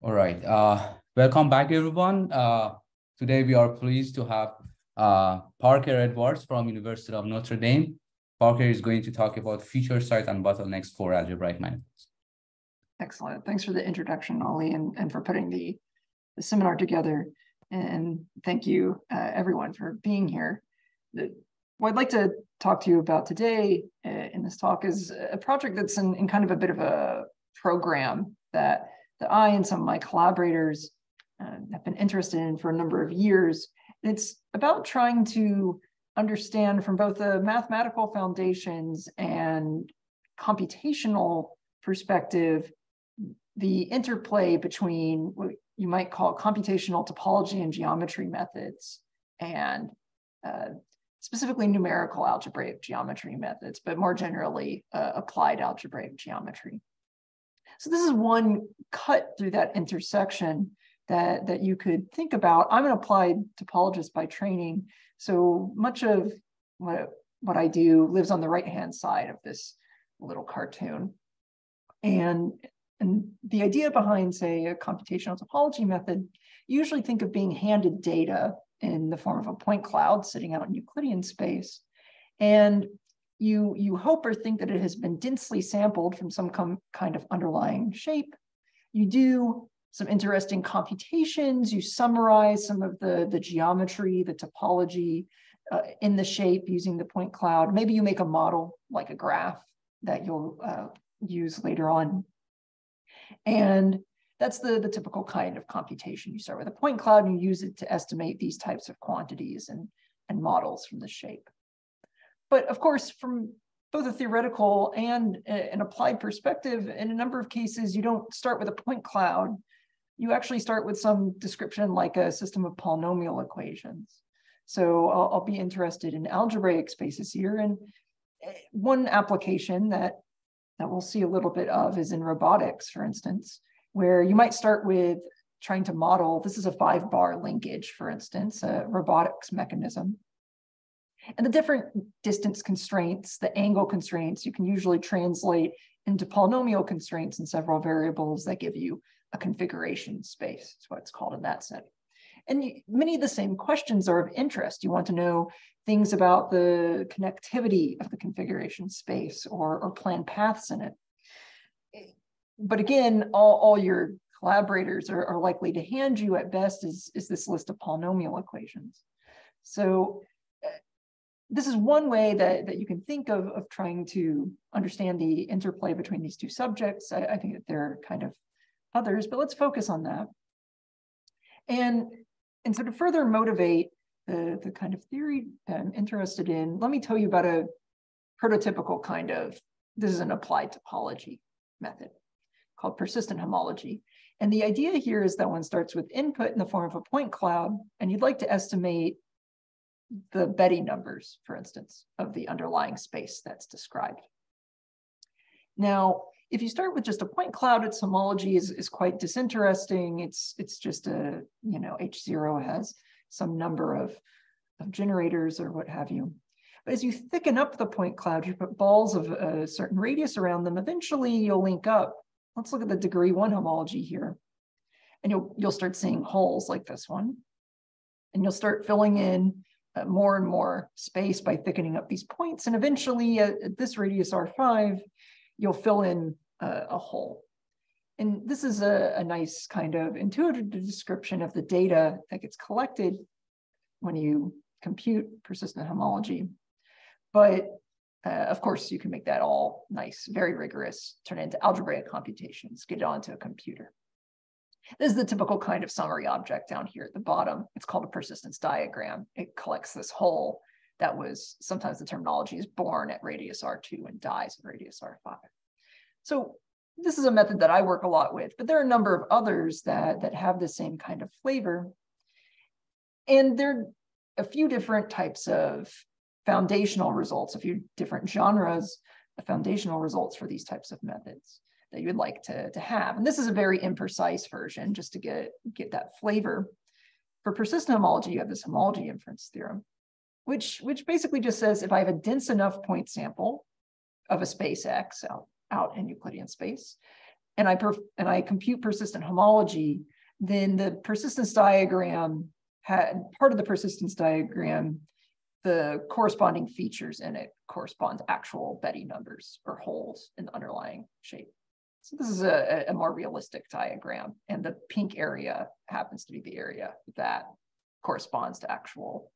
All right. Welcome back, everyone. Today we are pleased to have Parker Edwards from University of Notre Dame. Parker is going to talk about feature size and bottlenecks for algebraic manifolds. Excellent. Thanks for the introduction, Ollie, and for putting the seminar together. And thank you, everyone, for being here. What I'd like to talk to you about today in this talk is a project that's in kind of a bit of a program that I and some of my collaborators have been interested in for a number of years. And it's about trying to understand from both the mathematical foundations and computational perspective the interplay between what you might call computational topology and geometry methods and specifically numerical algebraic geometry methods, but more generally applied algebraic geometry. So this is one cut through that intersection that you could think about. I'm an applied topologist by training, so much of what I do lives on the right-hand side of this little cartoon. And the idea behind, say, a computational topology method, you usually think of being handed data in the form of a point cloud sitting out in Euclidean space. And you hope or think that it has been densely sampled from some kind of underlying shape. You do some interesting computations. You summarize some of the geometry, the topology in the shape using the point cloud. Maybe you make a model like a graph that you'll use later on. And that's the typical kind of computation. You start with a point cloud and you use it to estimate these types of quantities and models from the shape. But of course, from both a theoretical and an applied perspective, in a number of cases, you don't start with a point cloud. You actually start with some description like a system of polynomial equations. So I'll be interested in algebraic spaces here. And one application that we'll see a little bit of is in robotics, for instance, where you might start with trying to model, this is a 5-bar linkage, for instance, a robotics mechanism. And the different distance constraints, the angle constraints, you can usually translate into polynomial constraints in several variables that give you a configuration space. That's what it's called in that setting. And many of the same questions are of interest. You want to know things about the connectivity of the configuration space or planned paths in it. But again, all your collaborators are likely to hand you at best is this list of polynomial equations. So this is one way that you can think of trying to understand the interplay between these two subjects. I think that there are kind of others, but let's focus on that. And so to further motivate the kind of theory I'm interested in, let me tell you about a prototypical kind of, this is an applied topology method called persistent homology. And the idea here is that one starts with input in the form of a point cloud, and you'd like to estimate the Betti numbers, for instance, of the underlying space that's described. Now, if you start with just a point cloud, its homology is quite disinteresting. It's just a, H0 has some number of generators or what have you. But as you thicken up the point cloud, you put balls of a certain radius around them, eventually you'll link up. Let's look at the degree 1 homology here. And you'll start seeing holes like this one. And you'll start filling in more and more space by thickening up these points. And eventually at this radius R5, you'll fill in a hole. And this is a nice kind of intuitive description of the data that gets collected when you compute persistent homology. But of course, you can make that all nice, very rigorous, turn it into algebraic computations, get it onto a computer. This is the typical kind of summary object down here at the bottom. It's called a persistence diagram. It collects this hole that was, sometimes the terminology is born at radius R2 and dies at radius R5. So this is a method that I work a lot with, but there are a number of others that have the same kind of flavor. And there are a few different types of foundational results, a few different genres of foundational results for these types of methods that you would like to have. And this is a very imprecise version just to get that flavor. For persistent homology, you have this homology inference theorem, which basically just says if I have a dense enough point sample of a space X out in Euclidean space, and I compute persistent homology, then the persistence diagram had part of the persistence diagram, the corresponding features in it correspond to actual Betti numbers or holes in the underlying shape. So this is a more realistic diagram, and the pink area happens to be the area that corresponds to actual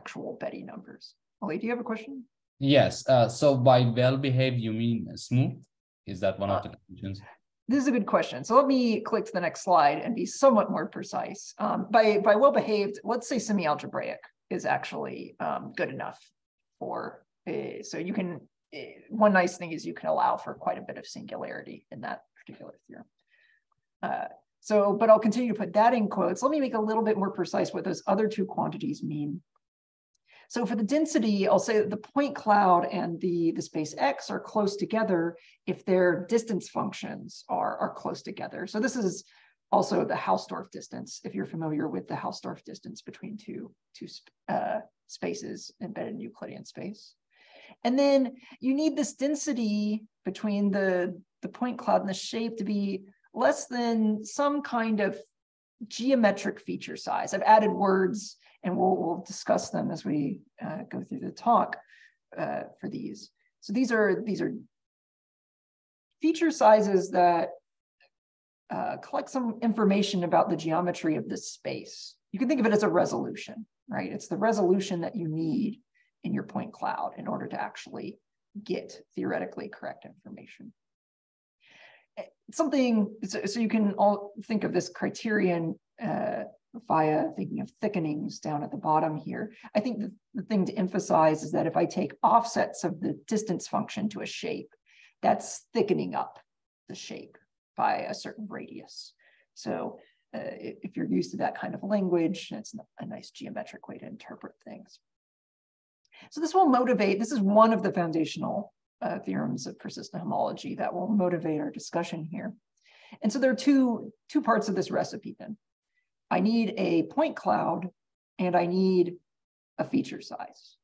Betti numbers. Ollie, do you have a question? Yes. So by well-behaved, you mean smooth? Is that one of the conditions? This is a good question. So let me click to the next slide and be somewhat more precise. By well-behaved, let's say semi-algebraic is actually good enough for so you can, one nice thing is you can allow for quite a bit of singularity in that particular theorem. But I'll continue to put that in quotes. Let me make a little bit more precise what those other two quantities mean. So for the density, I'll say that the point cloud and the space X are close together if their distance functions are close together. So this is also the Hausdorff distance, if you're familiar with the Hausdorff distance between two spaces embedded in Euclidean space. And then you need this density between the point cloud and the shape to be less than some kind of geometric feature size. I've added words, and we'll discuss them as we go through the talk for these. So these are feature sizes that collect some information about the geometry of this space. You can think of it as a resolution, right? It's the resolution that you need in your point cloud in order to actually get theoretically correct information. So you can all think of this criterion via thinking of thickenings down at the bottom here. I think the thing to emphasize is that if I take offsets of the distance function to a shape, that's thickening up the shape by a certain radius. So if you're used to that kind of language, it's a nice geometric way to interpret things. So this will motivate, this is one of the foundational theorems of persistent homology that will motivate our discussion here. And so there are two parts of this recipe then. I need a point cloud and I need a feature size.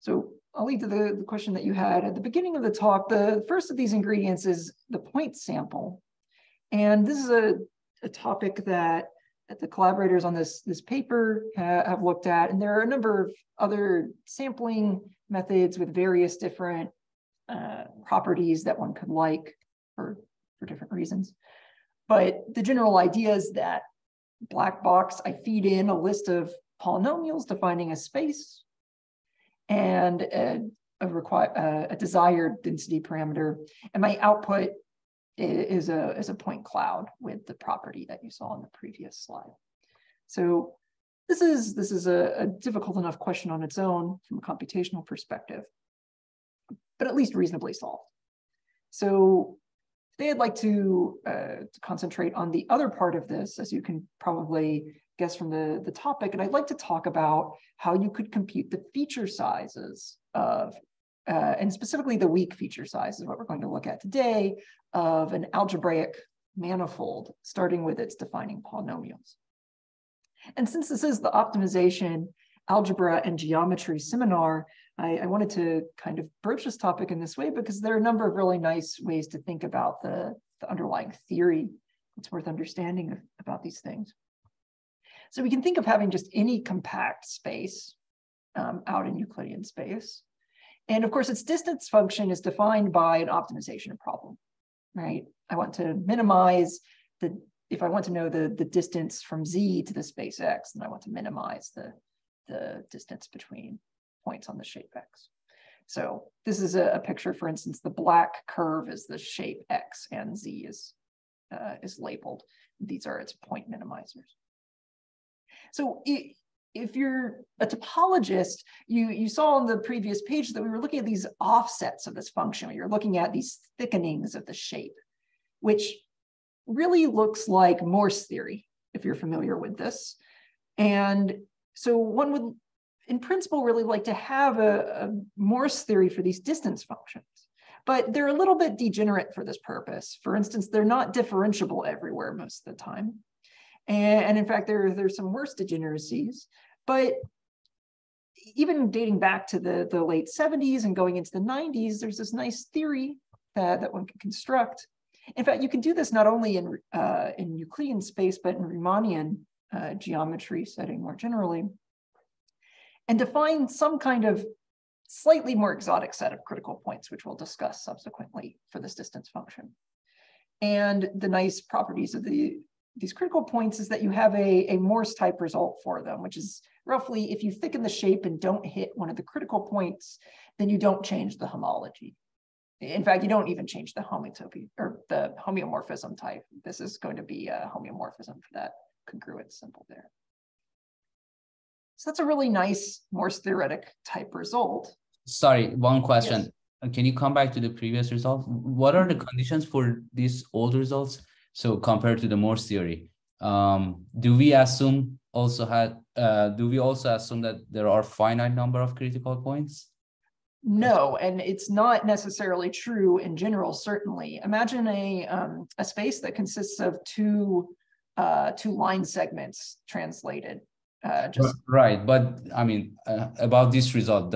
So I'll lead to the question that you had at the beginning of the talk. The first of these ingredients is the point sample. And this is a topic that the collaborators on this paper have looked at. And there are a number of other sampling methods with various different properties that one could like for different reasons. But the general idea is that black box, I feed in a list of polynomials defining a space and a desired density parameter. And my output is a point cloud with the property that you saw in the previous slide. So this is a difficult enough question on its own from a computational perspective, but at least reasonably solved. So today I'd like to concentrate on the other part of this, as you can probably guess from the topic, and I'd like to talk about how you could compute the feature sizes of, and specifically the weak feature size is what we're going to look at today, of an algebraic manifold, starting with its defining polynomials. And since this is the optimization, algebra, and geometry seminar, I wanted to kind of broach this topic in this way because there are a number of really nice ways to think about the underlying theory. It's worth understanding about these things. So we can think of having just any compact space out in Euclidean space. And of course, its distance function is defined by an optimization problem, right? I want to minimize if I want to know the distance from Z to the space X, then I want to minimize the distance between points on the shape X. So this is a picture, for instance, the black curve is the shape X and Z is labeled. These are its point minimizers. So if you're a topologist, you saw on the previous page that we were looking at these offsets of this function. You're looking at these thickenings of the shape, which really looks like Morse theory, if you're familiar with this. And so one would, in principle, really like to have a Morse theory for these distance functions, but they're a little bit degenerate for this purpose. For instance, they're not differentiable everywhere most of the time. And in fact, there's some worse degeneracies, but even dating back to the late 70s and going into the 90s, there's this nice theory that one can construct. In fact, you can do this not only in Euclidean space, but in Riemannian geometry setting more generally, and define some kind of slightly more exotic set of critical points, which we'll discuss subsequently for this distance function. And the nice properties of these critical points is that you have a Morse type result for them, which is roughly if you thicken the shape and don't hit one of the critical points, then you don't change the homology. In fact, you don't even change the homotopy or the homeomorphism type. This is going to be a homeomorphism for that congruent symbol there. So that's a really nice Morse theoretic type result. Sorry, one question. Yes. Can you come back to the previous result? What are the conditions for these old results? So compared to the Morse theory, do we also assume that there are finite number of critical points? No, and it's not necessarily true in general, certainly. Imagine a space that consists of two line segments translated. Right, but I mean, about this result,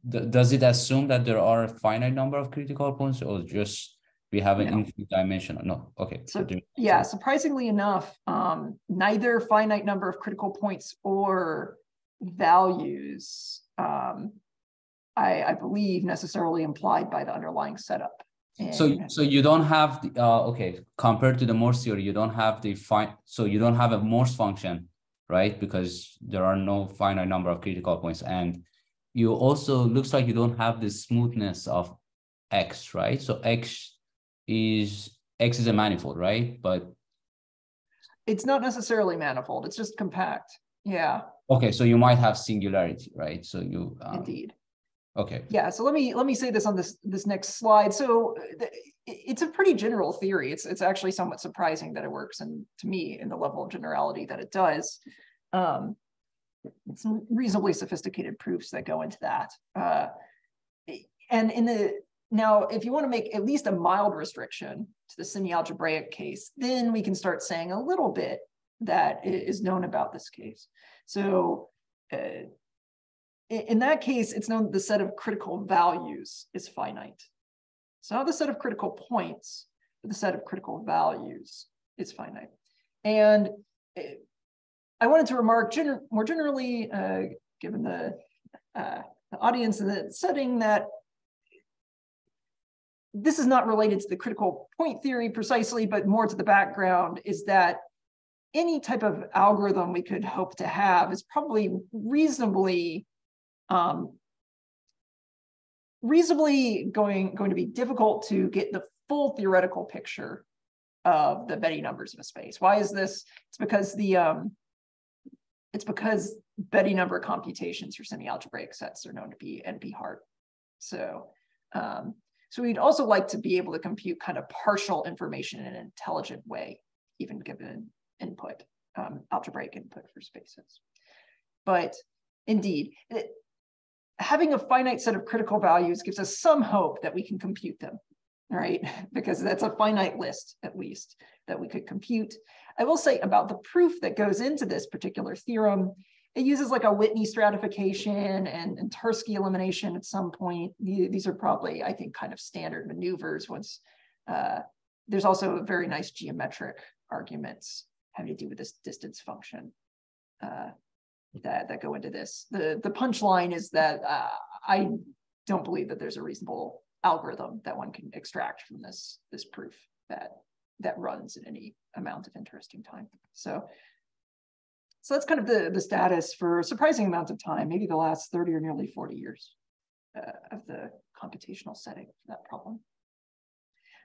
does it assume that there are a finite number of critical points, or just we have an infinite dimension? No, okay. So yeah, surprisingly enough, neither finite number of critical points or values, I believe, necessarily implied by the underlying setup. So you don't have the okay, compared to the Morse theory, you don't have the so you don't have a Morse function, right? Because there are no finite number of critical points, and you also looks like you don't have the smoothness of X, right? So X is a manifold, right? But it's not necessarily manifold, it's just compact. Yeah. Okay, so you might have singularity, right? So you indeed. Okay. Yeah, so let me say this on this next slide. So it's a pretty general theory. It's actually somewhat surprising that it works, and to me, in the level of generality that it does. Some reasonably sophisticated proofs that go into that. And now, if you want to make at least a mild restriction to the semi-algebraic case, then we can start saying a little bit that is known about this case. So in that case, it's known that the set of critical values is finite. So not the set of critical points, but the set of critical values is finite. And I wanted to remark more generally, given the audience and the setting, that this is not related to the critical point theory precisely, but more to the background, is that any type of algorithm we could hope to have is probably reasonably going to be difficult to get the full theoretical picture of the Betti numbers of a space. Why is this? It's because Betti number computations for semi-algebraic sets are known to be NP hard. So we'd also like to be able to compute kind of partial information in an intelligent way, even given input, algebraic input for spaces. But indeed, having a finite set of critical values gives us some hope that we can compute them, right? Because that's a finite list, at least, that we could compute. I will say about the proof that goes into this particular theorem, it uses like a Whitney stratification and Tarski elimination at some point. These are probably, I think, kind of standard maneuvers. Once there's also very nice geometric arguments having to do with this distance function that go into this. The punchline is that I don't believe that there's a reasonable algorithm that one can extract from this proof that runs in any amount of interesting time. So that's kind of the status for a surprising amount of time, maybe the last 30 or nearly 40 years of the computational setting for that problem.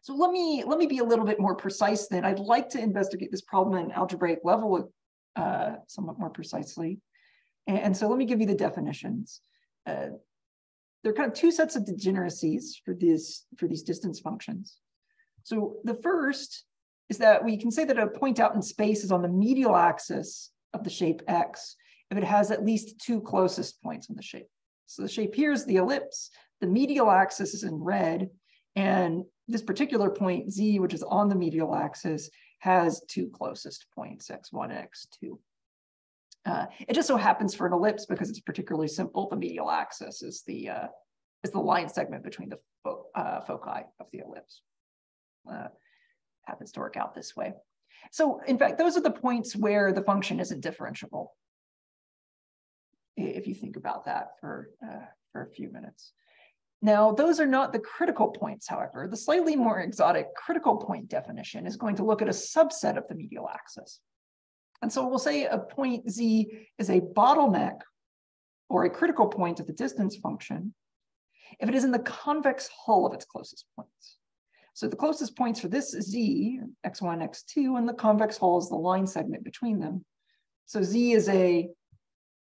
So let me be a little bit more precise then. I'd like to investigate this problem at an algebraic level somewhat more precisely. And so let me give you the definitions. There are kind of two sets of degeneracies for these distance functions. So the first is that we can say that a point out in space is on the medial axis of the shape X if it has at least two closest points on the shape. So the shape here is the ellipse, the medial axis is in red, and this particular point Z, which is on the medial axis, has two closest points, X1 and X2. It just so happens for an ellipse, because it's particularly simple, the medial axis is the is the line segment between the foci of the ellipse. Happens to work out this way. So in fact, those are the points where the function isn't differentiable, if you think about that for a few minutes. Now, those are not the critical points, however. The slightly more exotic critical point definition is going to look at a subset of the medial axis. And so we'll say a point z is a bottleneck or a critical point of the distance function if it is in the convex hull of its closest points. So the closest points for this is z, x1, x2, and the convex hull is the line segment between them. So z is a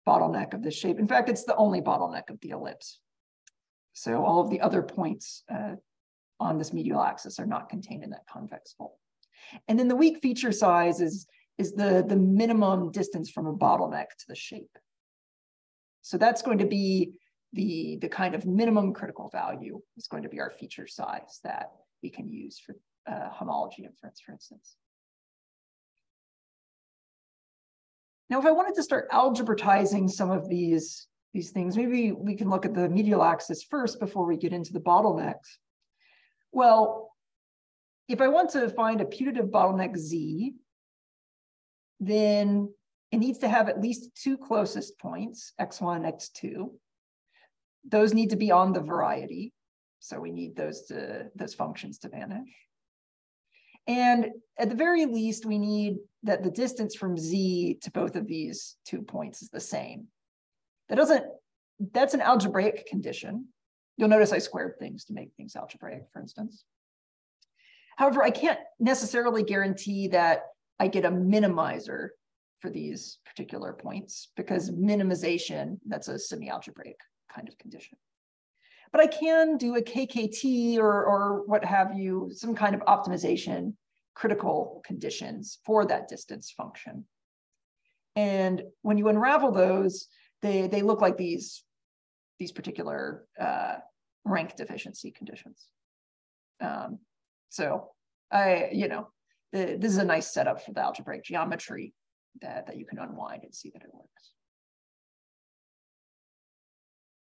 bottleneck of this shape. In fact, it's the only bottleneck of the ellipse. So all of the other points on this medial axis are not contained in that convex hull. And then the weak feature size is the minimum distance from a bottleneck to the shape. So that's going to be the kind of minimum critical value is going to be our feature size that we can use for homology inference, for instance. Now, if I wanted to start algebratizing some of these things, maybe we can look at the medial axis first before we get into the bottlenecks. Well, if I want to find a putative bottleneck z, then it needs to have at least two closest points, x1, x2. Those need to be on the variety. So we need those functions to vanish. And at the very least, we need that the distance from z to both of these 2 points is the same. That's an algebraic condition. You'll notice I squared things to make things algebraic, for instance. However, I can't necessarily guarantee that I get a minimizer for these particular points because minimization, that's a semi-algebraic kind of condition. But I can do a KKT or what have you, some kind of optimization critical conditions for that distance function. And when you unravel those, they look like these particular rank deficiency conditions. So this is a nice setup for the algebraic geometry that you can unwind and see that it works.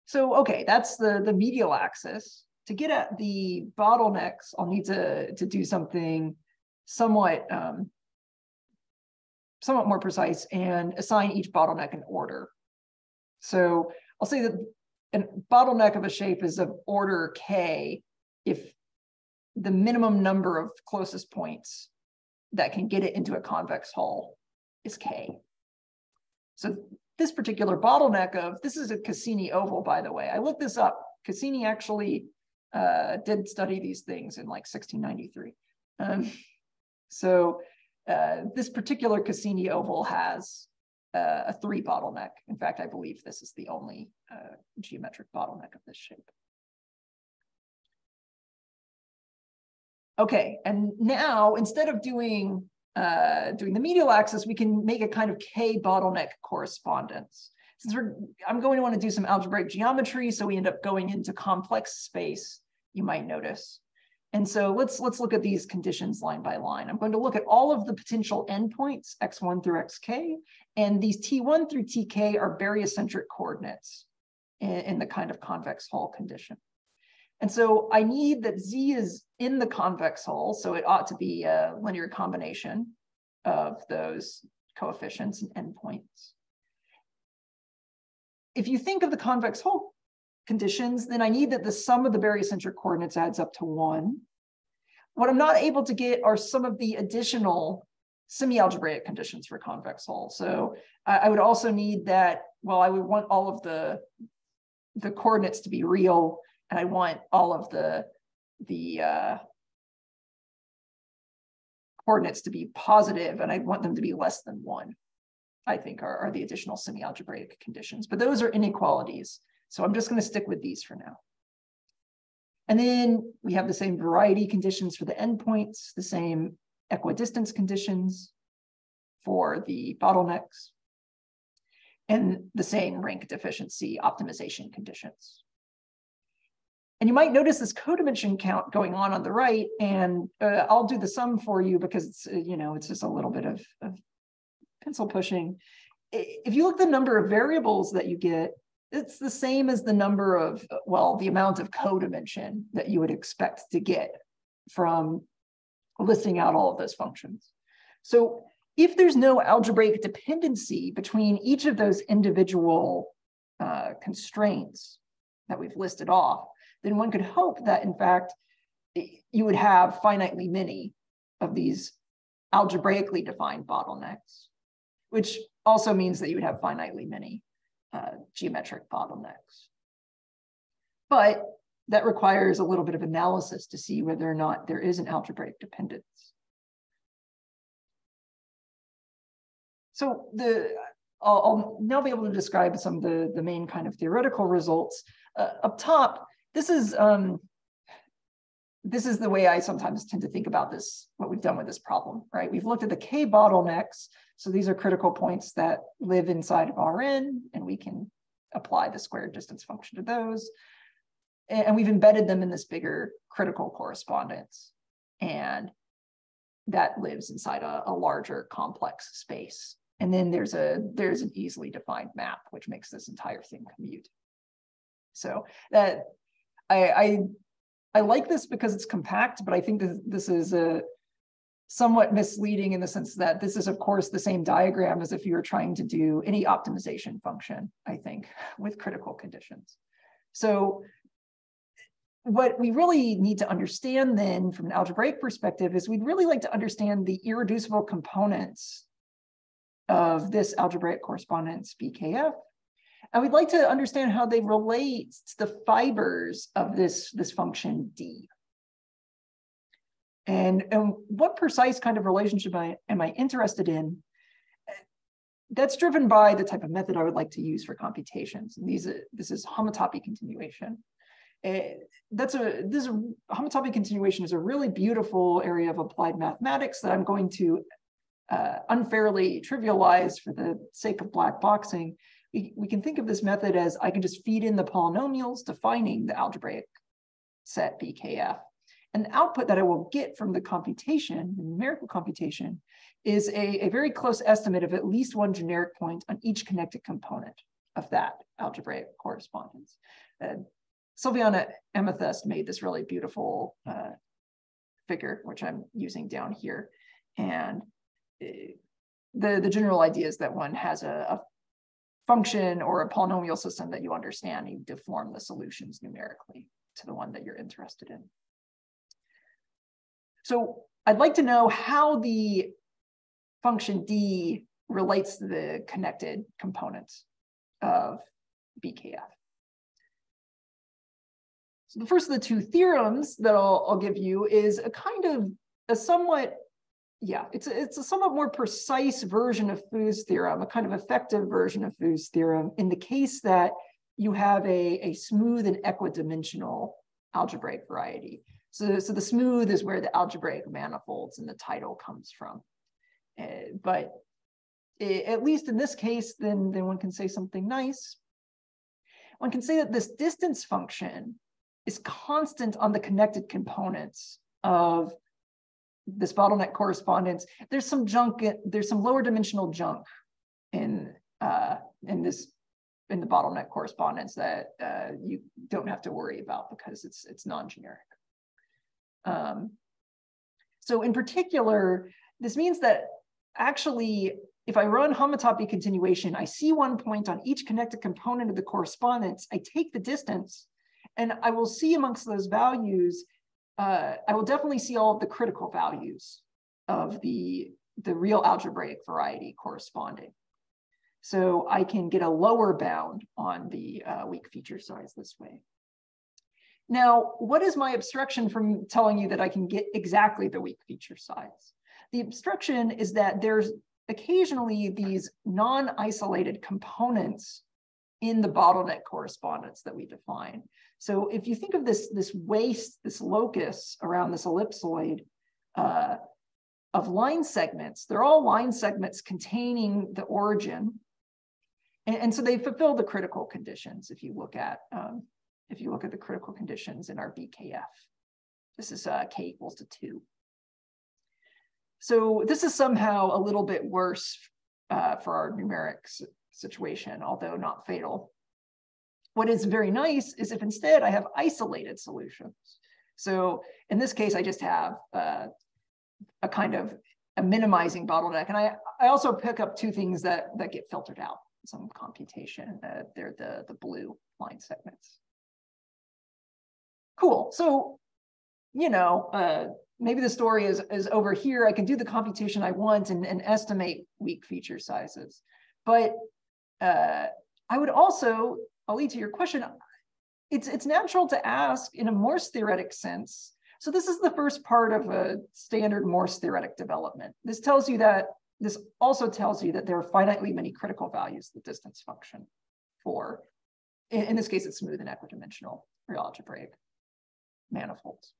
So, okay, that's the medial axis. To get at the bottlenecks, I'll need to do something somewhat more precise and assign each bottleneck an order. So I'll say that a bottleneck of a shape is of order k if the minimum number of closest points that can get it into a convex hull is k. So this particular bottleneck this is a Cassini oval, by the way. I looked this up. Cassini actually did study these things in like 1693. This particular Cassini oval has a 3 bottleneck. In fact, I believe this is the only geometric bottleneck of this shape. Okay, and now instead of doing the medial axis, we can make a kind of k bottleneck correspondence. Since I'm going to want to do some algebraic geometry, so we end up going into complex space, you might notice. And so let's look at these conditions line by line. I'm going to look at all of the potential endpoints, x1 through xk, and these t1 through tk are baryocentric coordinates in the kind of convex hull condition. And so I need that z is in the convex hull, so it ought to be a linear combination of those coefficients and endpoints. If you think of the convex hull conditions, then I need that the sum of the baryocentric coordinates adds up to 1. What I'm not able to get are some of the additional semi-algebraic conditions for convex hull. So I would also need that, well, I would want all of the coordinates to be real, and I want all of the coordinates to be positive, and I want them to be less than 1, I think are the additional semi-algebraic conditions. But those are inequalities. So I'm just going to stick with these for now. And then we have the same variety conditions for the endpoints, the same equidistance conditions for the bottlenecks, and the same rank deficiency optimization conditions. And you might notice this codimension count going on the right, and I'll do the sum for you because it's, it's just a little bit of pencil pushing. If you look at the number of variables that you get, it's the same as the number of, well, the amount of codimension that you would expect to get from listing out all of those functions. So if there's no algebraic dependency between each of those individual constraints that we've listed off, then one could hope that, in fact, you would have finitely many of these algebraically defined bottlenecks, which also means that you would have finitely many geometric bottlenecks. But that requires a little bit of analysis to see whether or not there is an algebraic dependence. So I'll now be able to describe some of the main kind of theoretical results. Up top, this is the way I sometimes tend to think about this, what we've done with this problem, right? We've looked at the K bottlenecks. So these are critical points that live inside of Rn, and we can apply the squared distance function to those. And we've embedded them in this bigger critical correspondence. And that lives inside a larger complex space. And then there's an easily defined map, which makes this entire thing commute. So that I like this because it's compact, but I think this is somewhat misleading in the sense that this is, of course, the same diagram as if you were trying to do any optimization function, I think, with critical conditions. So what we really need to understand then from an algebraic perspective is we'd really like to understand the irreducible components of this algebraic correspondence BKF. And we'd like to understand how they relate to the fibers of this function D. And what precise kind of relationship am I interested in? That's driven by the type of method I would like to use for computations. And this is homotopy continuation. Homotopy continuation is a really beautiful area of applied mathematics that I'm going to unfairly trivialize for the sake of black boxing. We can think of this method as I can just feed in the polynomials defining the algebraic set BKF. And the output that I will get from the computation, the numerical computation, is a very close estimate of at least one generic point on each connected component of that algebraic correspondence. Sylviana Amethyst made this really beautiful figure, which I'm using down here. And the general idea is that one has a function or a polynomial system that you understand, and you deform the solutions numerically to the one that you're interested in. So I'd like to know how the function D relates to the connected components of BKF. So the first of the two theorems that I'll give you is a somewhat more precise version of Fu's theorem, a kind of effective version of Fu's theorem in the case that you have a smooth and equidimensional algebraic variety. So the smooth is where the algebraic manifolds in the title comes from. But at least in this case, then one can say something nice. One can say that this distance function is constant on the connected components of this bottleneck correspondence. There's some junk, there's some lower dimensional junk in the bottleneck correspondence that you don't have to worry about because it's non-generic. So in particular, this means that actually, if I run homotopy continuation, I see one point on each connected component of the correspondence, I take the distance, and I will see amongst those values, I will definitely see all of the critical values of the real algebraic variety corresponding. So I can get a lower bound on the weak feature size this way. Now, what is my abstraction from telling you that I can get exactly the weak feature size? The abstraction is that there's occasionally these non-isolated components in the bottleneck correspondence that we define. So if you think of this waist, this locus around this ellipsoid of line segments, they're all line segments containing the origin. And so they fulfill the critical conditions if you look at the critical conditions in our BKF. This is k equals to 2. So this is somehow a little bit worse for our numeric situation, although not fatal. what is very nice is if instead I have isolated solutions. So in this case, I just have a kind of a minimizing bottleneck. And I also pick up two things that get filtered out, some computation. They're the blue line segments. Cool. So, maybe the story is over here. I can do the computation I want and estimate weak feature sizes. But I would also, I'll lead to your question, it's natural to ask in a Morse theoretic sense. So this is the first part of a standard Morse theoretic development. This also tells you that there are finitely many critical values the distance function for, in this case, it's smooth and equidimensional real algebraic manifolds.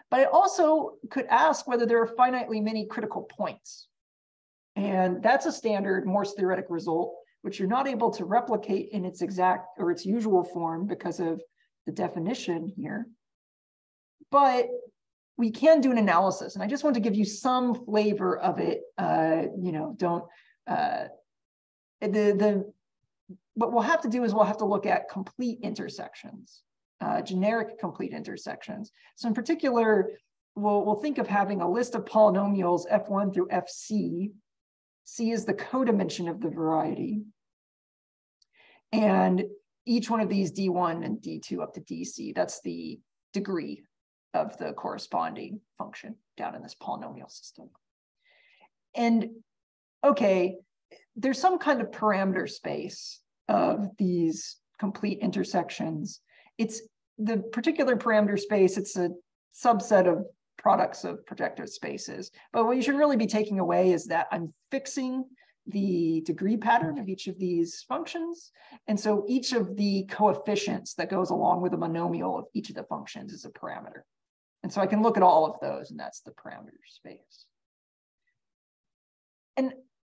But I also could ask whether there are finitely many critical points. And that's a standard Morse theoretic result, which you're not able to replicate in its exact or its usual form because of the definition here. But we can do an analysis. And I just want to give you some flavor of it. What we'll have to do is we'll have to look at complete intersections. Generic complete intersections. So in particular, we'll think of having a list of polynomials f1 through fc. C is the codimension of the variety. And each one of these d1 and d2 up to dc, that's the degree of the corresponding function down in this polynomial system. And okay, there's some kind of parameter space of these complete intersections. It's the particular parameter space, it's a subset of products of projective spaces. But what you should really be taking away is that I'm fixing the degree pattern of each of these functions. And so each of the coefficients that goes along with a monomial of each of the functions is a parameter. And so I can look at all of those, and that's the parameter space. And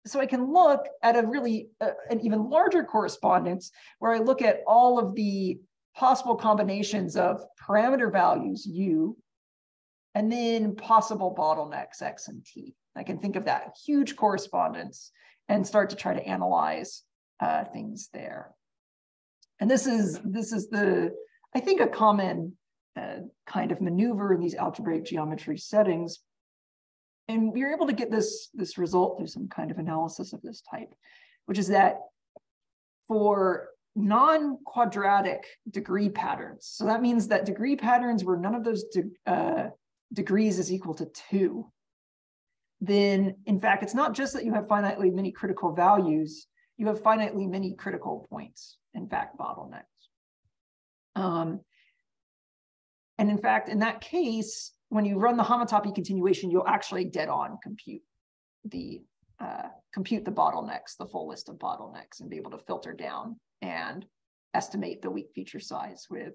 so I can look at a really, an even larger correspondence where I look at all of the possible combinations of parameter values, u, and then possible bottlenecks, x and t. I can think of that huge correspondence and start to try to analyze things there. And this is the, I think, a common kind of maneuver in these algebraic geometry settings. And we were able to get this result through some kind of analysis of this type, which is that for non-quadratic degree patterns, so that means that degree patterns where none of those degrees is equal to 2, then in fact, it's not just that you have finitely many critical values, you have finitely many critical points, in fact, bottlenecks. And in fact, in that case, when you run the homotopy continuation, you'll actually dead on compute the bottlenecks, the full list of bottlenecks, and be able to filter down and estimate the weak feature size with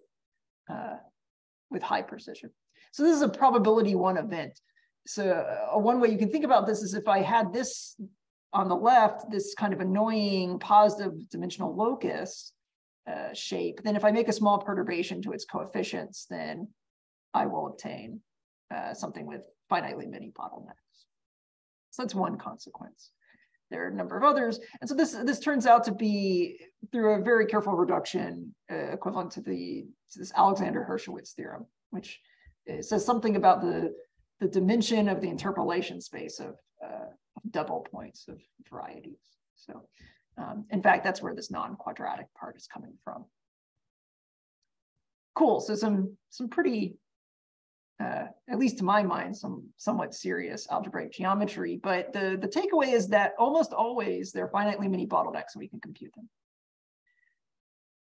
high precision. So this is a probability 1 event. So one way you can think about this is if I had this on the left, this kind of annoying positive dimensional locus shape, then if I make a small perturbation to its coefficients, then I will obtain something with finitely many bottlenecks. So that's one consequence. There are a number of others. And so this turns out to be, through a very careful reduction, equivalent to this Alexander-Hershowitz theorem, which says something about the dimension of the interpolation space of double points of varieties. So in fact, that's where this non-quadratic part is coming from. Cool, so some pretty, at least to my mind, some somewhat serious algebraic geometry, but the takeaway is that almost always there are finitely many bottlenecks and we can compute them.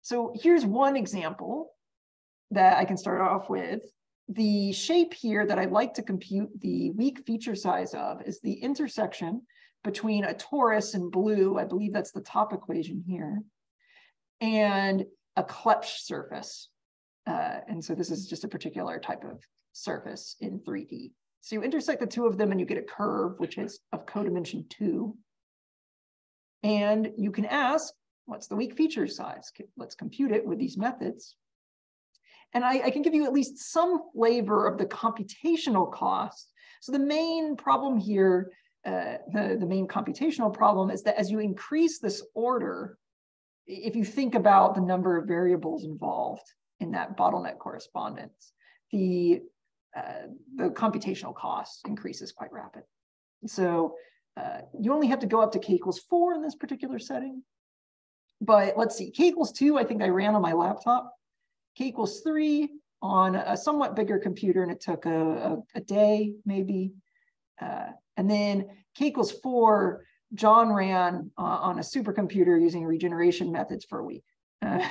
So here's one example that I can start off with. The shape here that I'd like to compute the weak feature size of is the intersection between a torus in blue, I believe that's the top equation here, and a Klepsch surface. And so this is just a particular type of surface in 3D. So you intersect the two of them and you get a curve, which is of codimension 2. And you can ask, what's the weak feature size? Let's compute it with these methods. And I can give you at least some flavor of the computational cost. So the main problem here, the main computational problem is that as you increase this order, if you think about the number of variables involved in that bottleneck correspondence, the computational cost increases quite rapid. So you only have to go up to k equals 4 in this particular setting. But let's see, k equals 2, I think I ran on my laptop. K equals 3 on a somewhat bigger computer, and it took a day, maybe. And then k equals 4, John ran on a supercomputer using regeneration methods for a week. And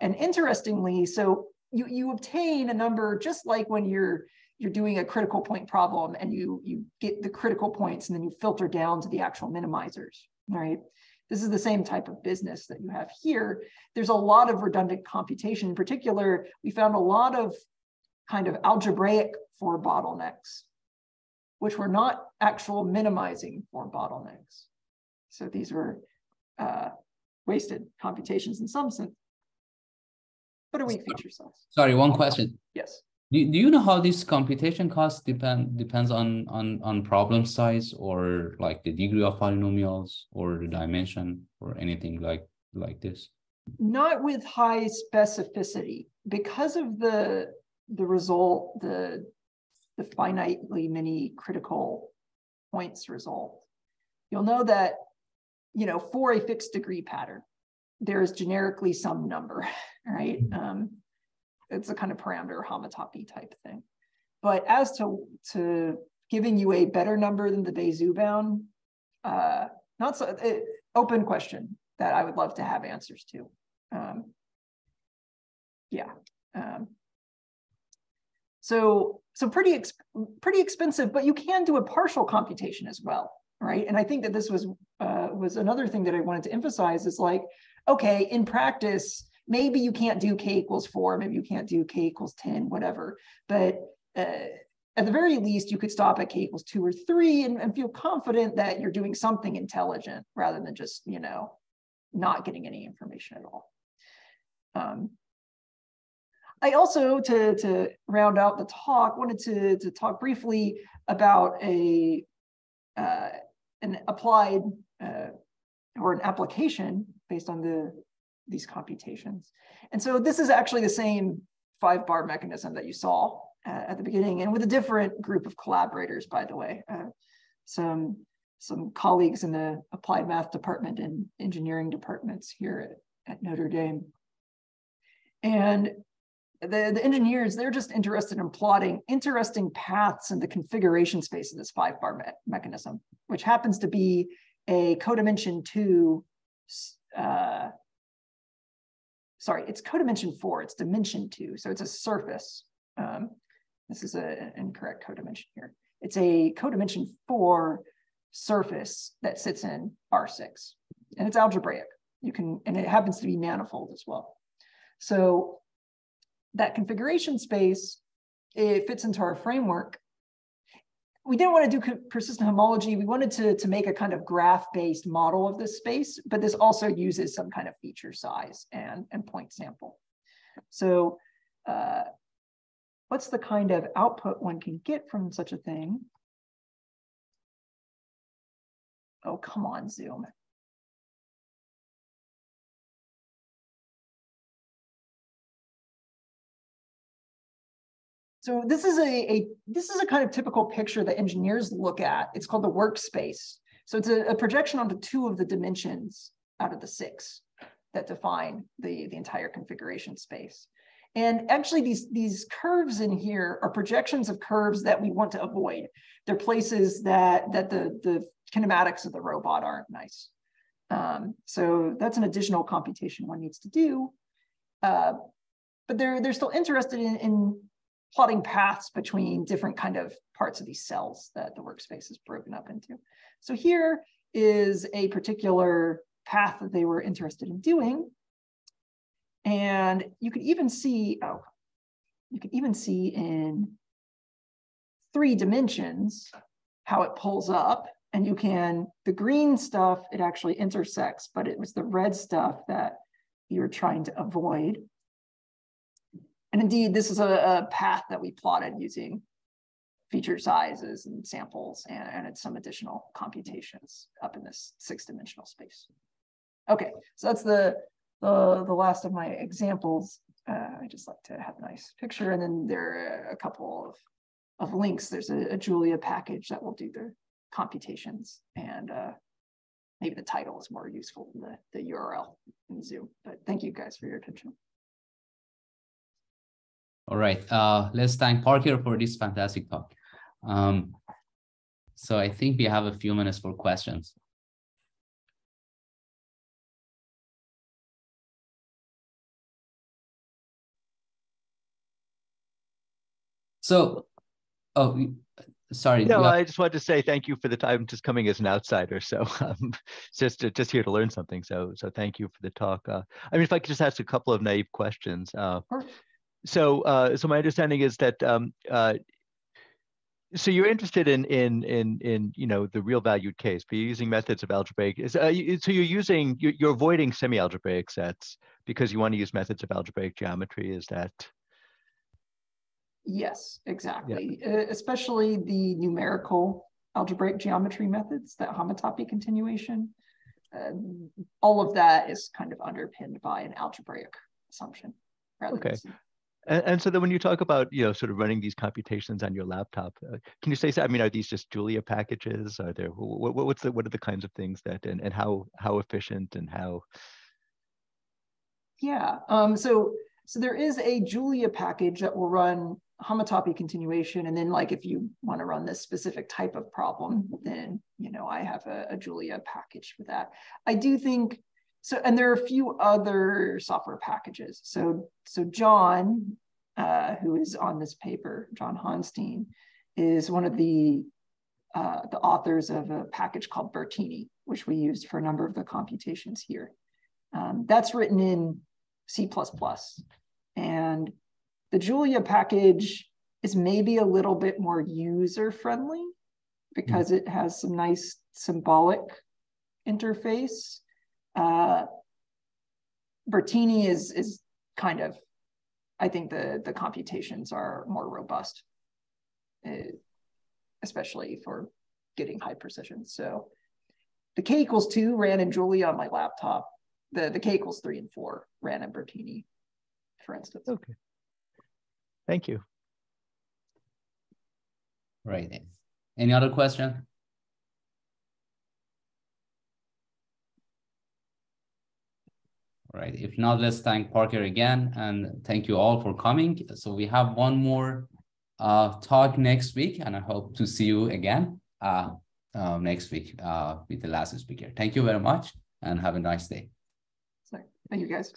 interestingly, so you obtain a number just like when you're doing a critical point problem, and you get the critical points and then you filter down to the actual minimizers, right? This is the same type of business that you have here. There's a lot of redundant computation. In particular, we found a lot of kind of algebraic for bottlenecks, which were not actual minimizing for bottlenecks. So these were wasted computations in some sense, but a weak feature size. Sorry, one question. Yes. Do you know how this computation cost depends on problem size, or like the degree of polynomials, or the dimension, or anything like this? Not with high specificity, because of the result, the finitely many critical points result. You'll know that, for a fixed degree pattern, there is generically some number, right? It's a kind of parameter homotopy type thing. But as to giving you a better number than the Bézier bound, not so open question that I would love to have answers to. So pretty expensive, but you can do a partial computation as well, right? And I think that this was another thing that I wanted to emphasize is like, okay, in practice, maybe you can't do k equals 4, maybe you can't do k equals 10, whatever. But at the very least, you could stop at k equals 2 or 3 and feel confident that you're doing something intelligent rather than just, not getting any information at all. I also, to round out the talk, wanted to talk briefly about an applied or an application based on these computations. And so this is actually the same 5-bar mechanism that you saw at the beginning, and with a different group of collaborators, by the way. Some colleagues in the applied math department and engineering departments here at Notre Dame. And the engineers, they're just interested in plotting interesting paths in the configuration space of this 5-bar mechanism, which happens to be a codimension 2, sorry, it's codimension 4, it's dimension 2, so it's a surface. This is an incorrect codimension here. It's a codimension 4 surface that sits in R6, and it's algebraic. And it happens to be manifold as well. So that configuration space, it fits into our framework. We didn't want to do persistent homology. We wanted to make a kind of graph-based model of this space, but this also uses some kind of feature size and point sample. So what's the kind of output one can get from such a thing? Oh, come on, Zoom. So this is a kind of typical picture that engineers look at. It's called the workspace. So it's a projection onto 2 of the dimensions out of the 6 that define the entire configuration space. And actually these curves in here are projections of curves that we want to avoid. They're places that the kinematics of the robot aren't nice. So that's an additional computation one needs to do. But they're still interested in plotting paths between different kind of parts of these cells that the workspace is broken up into. So here is a particular path that they were interested in doing. And you can even see, in 3 dimensions how it pulls up. And the green stuff, it actually intersects, but it was the red stuff that you're trying to avoid. And indeed, this is a path that we plotted using feature sizes and samples, and it's some additional computations up in this 6-dimensional space. Okay, so that's the last of my examples. I just like to have a nice picture, and then there are a couple of links. There's a Julia package that will do the computations, and maybe the title is more useful than the URL in Zoom. But thank you guys for your attention. All right, let's thank Parker for this fantastic talk. So I think we have a few minutes for questions. So, sorry. No, I just wanted to say thank you for the time. Just coming as an outsider, so just here to learn something. So thank you for the talk. I mean, if I could just ask a couple of naive questions. So my understanding is that so you're interested in the real valued case, but you're using methods of algebraic. So you're avoiding semi-algebraic sets because you want to use methods of algebraic geometry. Is that? Yes, exactly. Yeah. Especially the numerical algebraic geometry methods, that homotopy continuation. All of that is kind of underpinned by an algebraic assumption. Okay. And so then when you talk about, sort of running these computations on your laptop, can you say, I mean, are these just Julia packages? Are there, what are the kinds of things that, and how efficient and how? Yeah, so there is a Julia package that will run homotopy continuation. And then like, if you want to run this specific type of problem, then, I have a Julia package for that. I do think, so, and there are a few other software packages. So John, who is on this paper, John Hauenstein, is one of the authors of a package called Betti, which we used for a number of the computations here. That's written in C++. And the Julia package is maybe a little bit more user-friendly because it has some nice symbolic interface. Betti is kind of, I think the computations are more robust, especially for getting high precision. So the k=2 ran in Julia on my laptop. The k=3 and 4 ran in Betti, for instance. Okay. Thank you. Right. Any other question? All right. If not, let's thank Parker again, and thank you all for coming. So we have one more talk next week, and I hope to see you again next week with the last speaker. Thank you very much, and have a nice day. Thank you, guys.